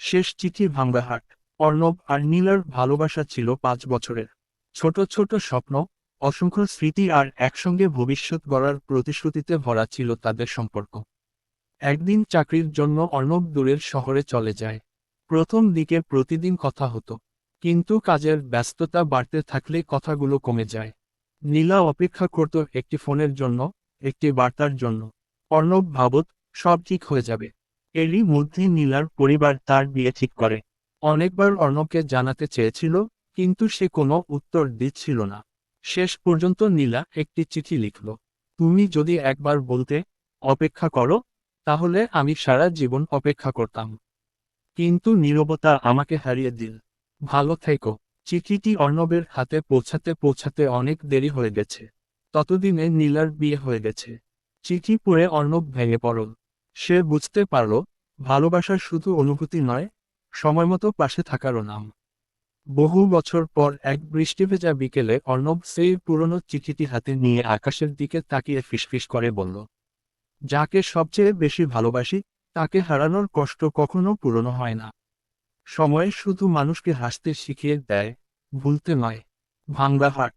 শেষ চিঠি ভাঙ্গাহাট। অর্ণব আর নীলার ভালোবাসা ছিল 5 বছরের। ছোট ছোট স্বপ্ন, অসংখ্য স্মৃতি আর একসঙ্গে ভবিষ্যৎ গড়ার প্রতিশ্রুতিতে ভরা ছিল তাদের সম্পর্ক। একদিন চাকরির জন্য অর্ণব দূরের শহরে চলে যায়। প্রথম দিকে প্রতিদিন কথা হতো, কিন্তু কাজের ব্যস্ততা বাড়তে থাকলে কথাগুলো কমে যায়। নীলা অপেক্ষা করত একটি ফোনের জন্য, একটি বার্তার জন্য। অর্ণব ভাবত সব ঠিক হয়ে যাবে। এরই মধ্যে নীলার পরিবার তার বিয়ে ঠিক করে। অনেকবার অর্ণবকে জানাতে চেয়েছিল, কিন্তু সে কোনো উত্তর দিচ্ছিল না। শেষ পর্যন্ত নীলা একটি চিঠি লিখল। তুমি যদি একবার বলতে, অপেক্ষা করো, তাহলে আমি সারা জীবন অপেক্ষা করতাম। কিন্তু নীরবতা আমাকে হারিয়ে দিল। ভালো থেকো। চিঠিটি অর্ণবের হাতে পৌঁছাতে পৌঁছাতে অনেক দেরি হয়ে গেছে। ততদিনে নীলার বিয়ে হয়ে গেছে। চিঠি পড়ে অর্ণব ভেঙে পড়ল। সে বুঝতে পারল, ভালোবাসার শুধু অনুভূতি নয়, সময়মতো পাশে থাকারও নাম। বহু বছর পর এক বৃষ্টিভেজা বিকেলে অর্ণব সেই পুরনো চিঠিটি হাতে নিয়ে আকাশের দিকে তাকিয়ে ফিসফিস করে বলল, যাকে সবচেয়ে বেশি ভালোবাসি, তাকে হারানোর কষ্ট কখনো পুরনো হয় না। সময় শুধু মানুষকে হাসতে শিখিয়ে দেয়, ভুলতে নয়। ভাঙ্গা হাট।